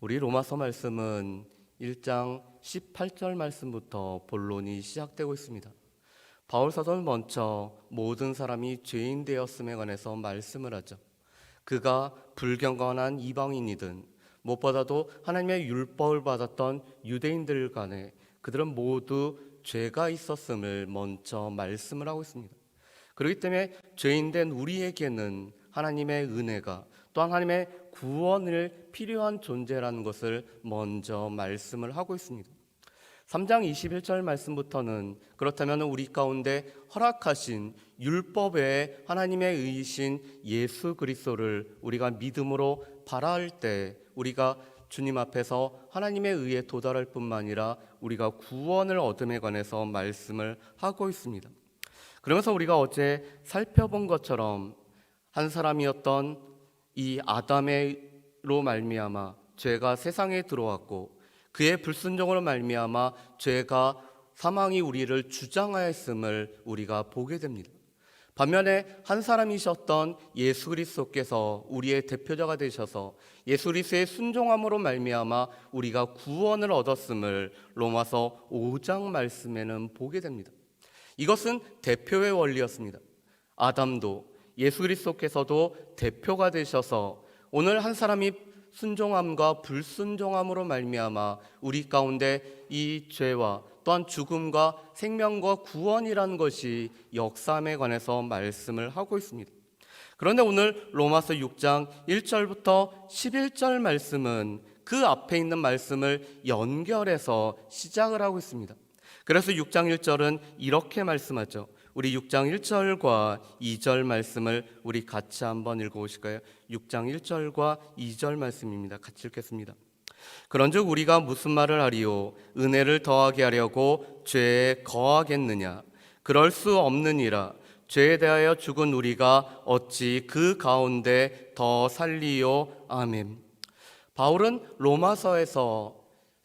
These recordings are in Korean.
우리 로마서 말씀은 1장 18절 말씀부터 본론이 시작되고 있습니다. 바울 사도는 먼저 모든 사람이 죄인 되었음에 관해서 말씀을 하죠. 그가 불경건한 이방인이든 무엇보다도 하나님의 율법을 받았던 유대인들 간에 그들은 모두 죄가 있었음을 먼저 말씀을 하고 있습니다. 그렇기 때문에 죄인된 우리에게는 하나님의 은혜가 또한 하나님의 구원을 필요한 존재라는 것을 먼저 말씀을 하고 있습니다. 3장 21절 말씀부터는 그렇다면 우리 가운데 허락하신 율법 외에 하나님의 의이신 예수 그리스도를 우리가 믿음으로 바라할 때 우리가 주님 앞에서 하나님의 의에 도달할 뿐만 아니라 우리가 구원을 얻음에 관해서 말씀을 하고 있습니다. 그러면서 우리가 어제 살펴본 것처럼 한 사람이었던 이 아담으로 말미암아 죄가 세상에 들어왔고 그의 불순종으로 말미암아 죄가 사망이 우리를 주장하였음을 우리가 보게 됩니다. 반면에 한 사람이셨던 예수 그리스도께서 우리의 대표자가 되셔서 예수 그리스도의 순종함으로 말미암아 우리가 구원을 얻었음을 로마서 5장 말씀에는 보게 됩니다. 이것은 대표의 원리였습니다. 아담도 예수 그리스도께서도 대표가 되셔서 오늘 한 사람이 순종함과 불순종함으로 말미암아 우리 가운데 이 죄와 또한 죽음과 생명과 구원이라는 것이 역사함에 관해서 말씀을 하고 있습니다. 그런데 오늘 로마서 6장 1절부터 11절 말씀은 그 앞에 있는 말씀을 연결해서 시작을 하고 있습니다. 그래서 6장 1절은 이렇게 말씀하죠. 우리 6장 1절과 2절 말씀을 우리 같이 한번 읽어보실까요? 6장 1절과 2절 말씀입니다. 같이 읽겠습니다. 그런즉 우리가 무슨 말을 하리요? 은혜를 더하게 하려고 죄에 거하겠느냐? 그럴 수 없느니라. 죄에 대하여 죽은 우리가 어찌 그 가운데 더 살리요? 아멘. 바울은 로마서에서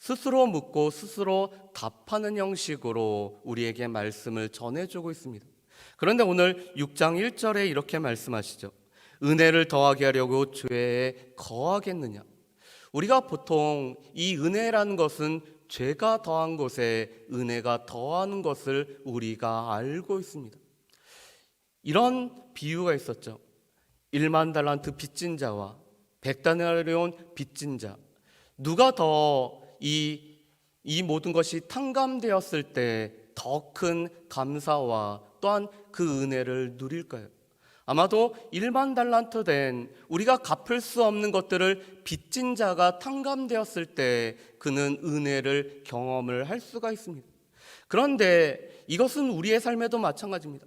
스스로 묻고 스스로 답하는 형식으로 우리에게 말씀을 전해주고 있습니다. 그런데 오늘 6장 1절에 이렇게 말씀하시죠. 은혜를 더하게 하려고 죄에 거하겠느냐? 우리가 보통 이 은혜라는 것은 죄가 더한 곳에 은혜가 더하는 것을 우리가 알고 있습니다. 이런 비유가 있었죠. 1만 달란트 빚진 자와 100데나리온 빚진 자, 누가 더 이 모든 것이 탕감되었을 때 더 큰 감사와 또한 그 은혜를 누릴까요? 아마도 1만 달란트 된 우리가 갚을 수 없는 것들을 빚진 자가 탕감되었을 때 그는 은혜를 경험을 할 수가 있습니다. 그런데 이것은 우리의 삶에도 마찬가지입니다.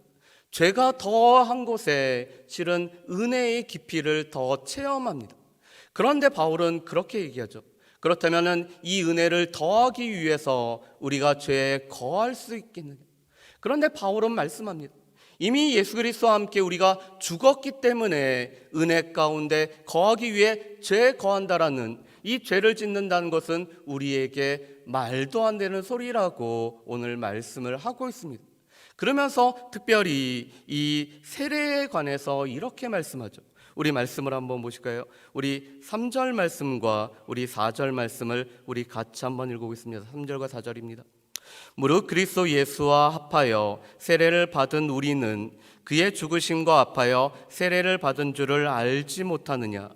죄가 더한 곳에 실은 은혜의 깊이를 더 체험합니다. 그런데 바울은 그렇게 얘기하죠. 그렇다면 이 은혜를 더하기 위해서 우리가 죄에 거할 수 있겠느냐? 그런데 바울은 말씀합니다. 이미 예수 그리스도와 함께 우리가 죽었기 때문에 은혜 가운데 거하기 위해 죄에 거한다라는 이 죄를 짓는다는 것은 우리에게 말도 안 되는 소리라고 오늘 말씀을 하고 있습니다. 그러면서 특별히 이 세례에 관해서 이렇게 말씀하죠. 우리 말씀을 한번 보실까요? 우리 3절 말씀과 우리 4절 말씀을 우리 같이 한번 읽어보겠습니다. 3절과 4절입니다. 무릇 그리스도 예수와 합하여 세례를 받은 우리는 그의 죽으심과 합하여 세례를 받은 줄을 알지 못하느냐?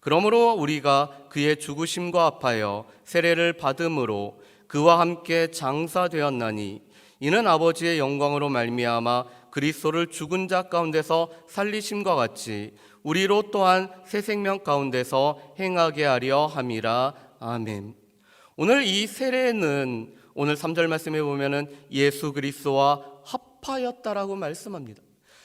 그러므로 우리가 그의 죽으심과 합하여 세례를 받음으로 그와 함께 장사되었나니 이는 아버지의 영광으로 말미암아 그리스도를 죽은 자 가운데서 살리심과 같이 우리로 또한 새 생명 가운데서 행하게 하려 함이라. 아멘. 오늘 이 세례는 오늘 3절 말씀에 보면은 예수 그리스도와 합하였다라고 말씀합니다.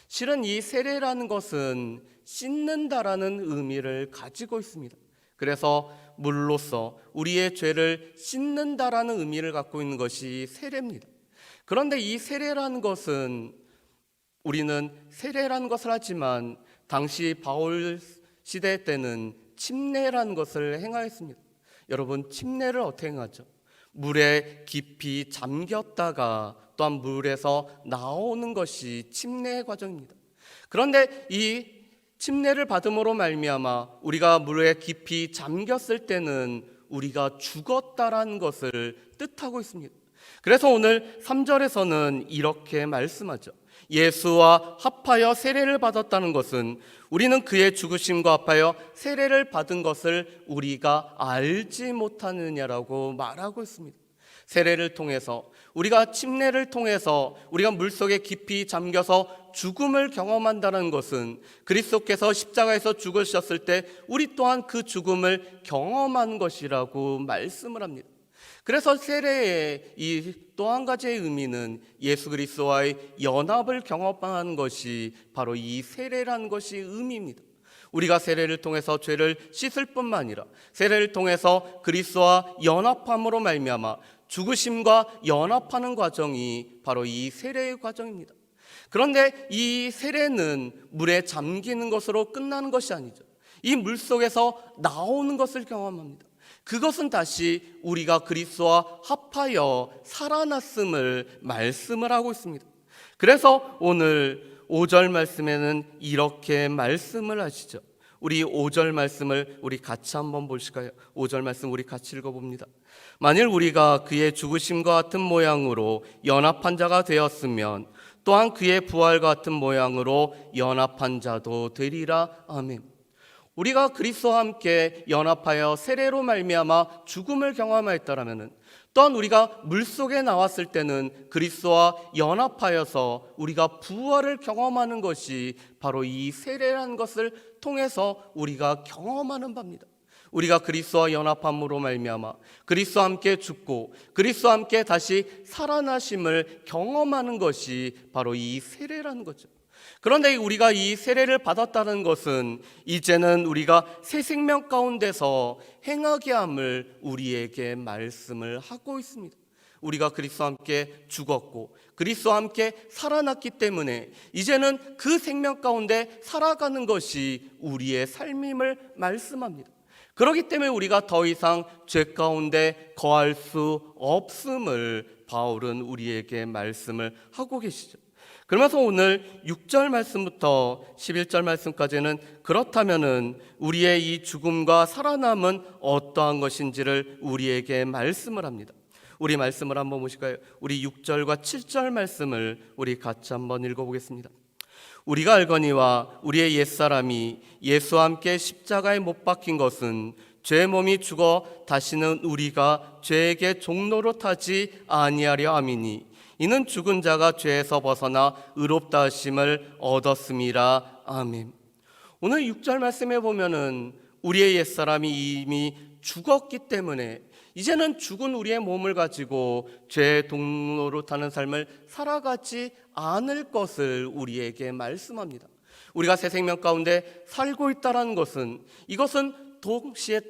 실은 이 세례라는 것은 씻는다라는 의미를 가지고 있습니다. 그래서 물로써 우리의 죄를 씻는다라는 의미를 갖고 있는 것이 세례입니다. 그런데 이 세례라는 것은 우리는 세례라는 것을 하지만 당시 바울 시대 때는 침례라는 것을 행하였습니다. 여러분, 침례를 어떻게 행하죠? 물에 깊이 잠겼다가 또한 물에서 나오는 것이 침례의 과정입니다. 그런데 이 침례를 받음으로 말미암아 우리가 물에 깊이 잠겼을 때는 우리가 죽었다라는 것을 뜻하고 있습니다. 그래서 오늘 3절에서는 이렇게 말씀하죠. 예수와 합하여 세례를 받았다는 것은 우리는 그의 죽으심과 합하여 세례를 받은 것을 우리가 알지 못하느냐라고 말하고 있습니다. 세례를 통해서, 우리가 침례를 통해서 우리가 물속에 깊이 잠겨서 죽음을 경험한다는 것은 그리스도께서 십자가에서 죽으셨을 때 우리 또한 그 죽음을 경험한 것이라고 말씀을 합니다. 그래서 세례의 이 또 한 가지의 의미는 예수 그리스도와의 연합을 경험하는 것이 바로 이 세례라는 것이 의미입니다. 우리가 세례를 통해서 죄를 씻을 뿐만 아니라 세례를 통해서 그리스도와 연합함으로 말미암아 죽으심과 연합하는 과정이 바로 이 세례의 과정입니다. 그런데 이 세례는 물에 잠기는 것으로 끝나는 것이 아니죠. 이 물 속에서 나오는 것을 경험합니다. 그것은 다시 우리가 그리스도와 합하여 살아났음을 말씀을 하고 있습니다. 그래서 오늘 5절 말씀에는 이렇게 말씀을 하시죠. 우리 5절 말씀을 우리 같이 한번 보실까요? 5절 말씀 우리 같이 읽어봅니다. 만일 우리가 그의 죽으심과 같은 모양으로 연합한 자가 되었으면 또한 그의 부활과 같은 모양으로 연합한 자도 되리라. 아멘. 우리가 그리스도와 함께 연합하여 세례로 말미암아 죽음을 경험하였다라면 또한 우리가 물속에 나왔을 때는 그리스도와 연합하여서 우리가 부활을 경험하는 것이 바로 이 세례라는 것을 통해서 우리가 경험하는 바입니다. 우리가 그리스도와 연합함으로 말미암아 그리스도와 함께 죽고 그리스도와 함께 다시 살아나심을 경험하는 것이 바로 이 세례라는 거죠. 그런데 우리가 이 세례를 받았다는 것은 이제는 우리가 새 생명 가운데서 행하게 함을 우리에게 말씀을 하고 있습니다. 우리가 그리스도와 함께 죽었고 그리스도와 함께 살아났기 때문에 이제는 그 생명 가운데 살아가는 것이 우리의 삶임을 말씀합니다. 그렇기 때문에 우리가 더 이상 죄 가운데 거할 수 없음을 바울은 우리에게 말씀을 하고 계시죠. 그러면서 오늘 6절 말씀부터 11절 말씀까지는 그렇다면은 우리의 이 죽음과 살아남은 어떠한 것인지를 우리에게 말씀을 합니다. 우리 말씀을 한번 보실까요? 우리 6절과 7절 말씀을 우리 같이 한번 읽어보겠습니다. 우리가 알거니와 우리의 옛사람이 예수와 함께 십자가에 못 박힌 것은 죄의 몸이 죽어 다시는 우리가 죄에게 종노릇 하지 아니하려 함이니 이는 죽은 자가 죄에서 벗어나 의롭다 하심을 얻었음이라. 아멘. 오늘 6절 말씀에 보면은 우리의 옛사람이 이미 죽었기 때문에 이제는 죽은 우리의 몸을 가지고 죄의 동노릇하는 삶을 살아가지 않을 것을 우리에게 말씀합니다. 우리가 새 생명 가운데 살고 있다는 것은 이것은 동시에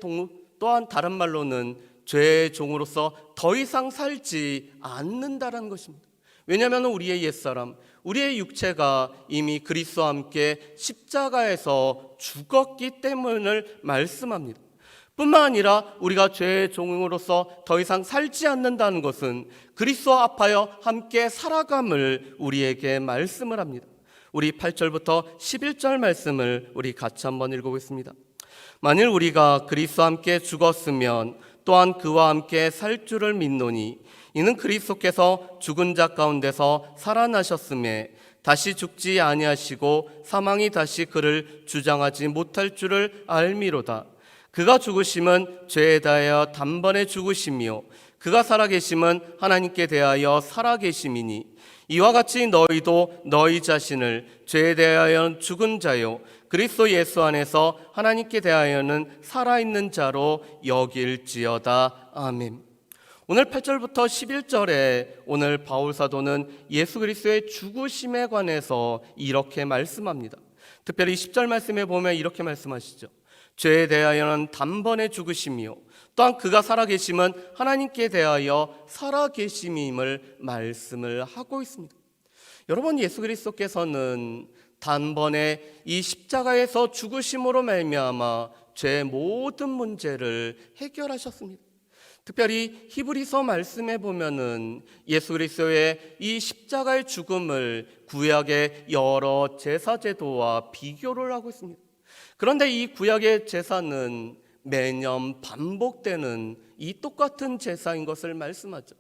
또한 다른 말로는 죄의 종으로서 더 이상 살지 않는다는 것입니다. 왜냐하면 우리의 옛사람, 우리의 육체가 이미 그리스도와 함께 십자가에서 죽었기 때문을 말씀합니다. 뿐만 아니라 우리가 죄의 종으로서 더 이상 살지 않는다는 것은 그리스도와 합하여 함께 살아감을 우리에게 말씀을 합니다. 우리 8절부터 11절 말씀을 우리 같이 한번 읽어보겠습니다. 만일 우리가 그리스도와 함께 죽었으면 또한 그와 함께 살 줄을 믿노니 이는 그리스도께서 죽은 자 가운데서 살아나셨음에 다시 죽지 아니하시고 사망이 다시 그를 주장하지 못할 줄을 알미로다. 그가 죽으심은 죄에 대하여 단번에 죽으심이요 그가 살아계심은 하나님께 대하여 살아계심이니 이와 같이 너희도 너희 자신을 죄에 대하여 죽은 자요 그리스도 예수 안에서 하나님께 대하여는 살아있는 자로 여길지어다. 아멘. 오늘 8절부터 11절에 오늘 바울 사도는 예수 그리스도의 죽으심에 관해서 이렇게 말씀합니다. 특별히 10절 말씀에 보면 이렇게 말씀하시죠. 죄에 대하여는 단번에 죽으심이요 또한 그가 살아계심은 하나님께 대하여 살아계심임을 말씀을 하고 있습니다. 여러분, 예수 그리스도께서는 단번에 이 십자가에서 죽으심으로 말미암아 죄의 모든 문제를 해결하셨습니다. 특별히 히브리서 말씀에 보면은 예수 그리스도의 이 십자가의 죽음을 구약의 여러 제사 제도와 비교를 하고 있습니다. 그런데 이 구약의 제사는 매년 반복되는 이 똑같은 제사인 것을 말씀하죠.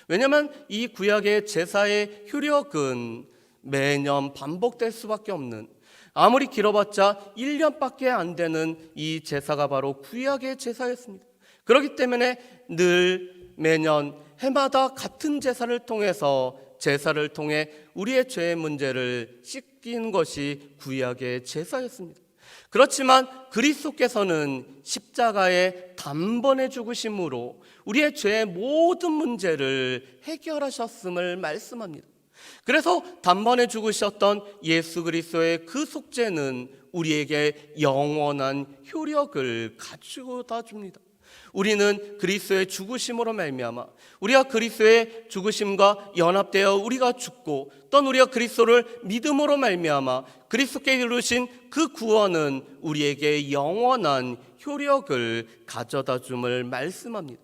왜냐하면 이 구약의 제사의 효력은 매년 반복될 수밖에 없는, 아무리 길어봤자 1년밖에 안 되는 이 제사가 바로 구약의 제사였습니다. 그렇기 때문에 늘 매년 해마다 같은 제사를 통해서 제사를 통해 우리의 죄의 문제를 씻긴 것이 구약의 제사였습니다. 그렇지만 그리스도께서는 십자가의 단번에 죽으심으로 우리의 죄의 모든 문제를 해결하셨음을 말씀합니다. 그래서 단번에 죽으셨던 예수 그리스도의 그 속죄는 우리에게 영원한 효력을 가져다 줍니다. 우리는 그리스도의 죽으심으로 말미암아 우리가 그리스도의 죽으심과 연합되어 우리가 죽고, 또한 우리가 그리스도를 믿음으로 말미암아 그리스도께 이루신 그 구원은 우리에게 영원한 효력을 가져다 줌을 말씀합니다.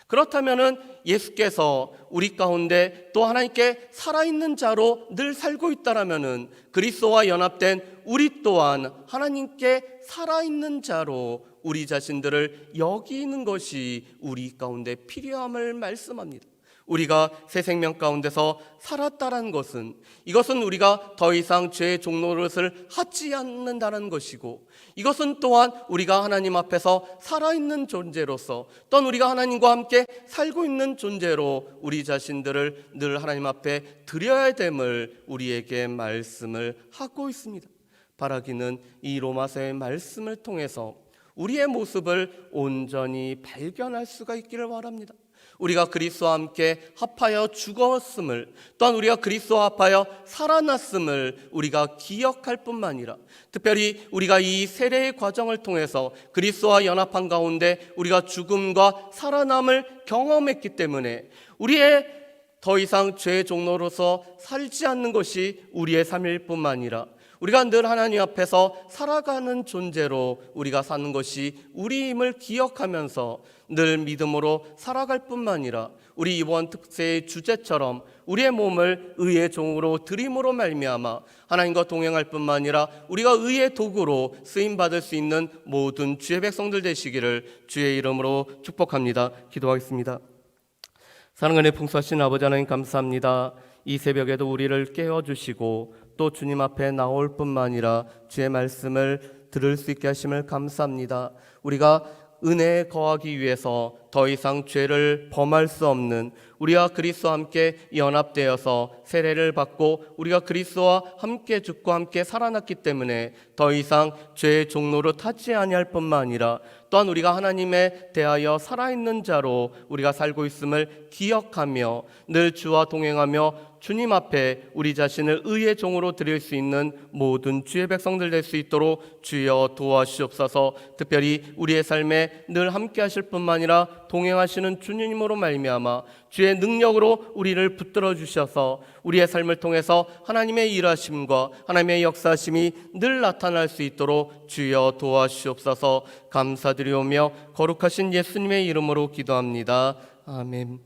그렇다면 예수께서 우리 가운데 또 하나님께 살아있는 자로 늘 살고 있다라면 그리스도와 연합된 우리 또한 하나님께 살아있는 자로 우리 자신들을 여기는 것이 우리 가운데 필요함을 말씀합니다. 우리가 새 생명 가운데서 살았다는 것은, 이것은 우리가 더 이상 죄의 종노릇을 하지 않는다는 것이고, 이것은 또한 우리가 하나님 앞에서 살아있는 존재로서, 또한 우리가 하나님과 함께 살고 있는 존재로 우리 자신들을 늘 하나님 앞에 드려야 됨을 우리에게 말씀을 하고 있습니다. 바라기는 이 로마서의 말씀을 통해서 우리의 모습을 온전히 발견할 수가 있기를 바랍니다. 우리가 그리스도와 함께 합하여 죽었음을, 또한 우리가 그리스도와 합하여 살아났음을 우리가 기억할 뿐만 아니라, 특별히 우리가 이 세례의 과정을 통해서 그리스도와 연합한 가운데 우리가 죽음과 살아남을 경험했기 때문에 우리의 더 이상 죄의 종로로서 살지 않는 것이 우리의 삶일 뿐만 아니라 우리가 늘 하나님 앞에서 살아가는 존재로 우리가 사는 것이 우리임을 기억하면서 늘 믿음으로 살아갈 뿐만 아니라 우리 이번 특세의 주제처럼 우리의 몸을 의의 종으로 드림으로 말미암아 하나님과 동행할 뿐만 아니라 우리가 의의 도구로 쓰임받을 수 있는 모든 주의 백성들 되시기를 주의 이름으로 축복합니다. 기도하겠습니다. 사랑하는 풍성하신 아버지 하나님, 감사합니다. 이 새벽에도 우리를 깨워주시고 또 주님 앞에 나올 뿐만 아니라 주의 말씀을 들을 수 있게 하심을 감사합니다. 우리가 은혜에 거하기 위해서 더 이상 죄를 범할 수 없는, 우리가 그리스도와 함께 연합되어서 세례를 받고 우리가 그리스도와 함께 죽고 함께 살아났기 때문에 더 이상 죄의 종로를 타지 아니할 뿐만 아니라 또한 우리가 하나님에 대하여 살아있는 자로 우리가 살고 있음을 기억하며 늘 주와 동행하며 주님 앞에 우리 자신을 의의 종으로 드릴 수 있는 모든 주의 백성들 될 수 있도록 주여 도와주시옵소서. 특별히 우리의 삶에 늘 함께 하실 뿐만 아니라 동행하시는 주님으로 말미암아 주의 능력으로 우리를 붙들어 주셔서 우리의 삶을 통해서 하나님의 일하심과 하나님의 역사하심이 늘 나타날 수 있도록 주여 도와주시옵소서. 감사드리오며 거룩하신 예수님의 이름으로 기도합니다. 아멘.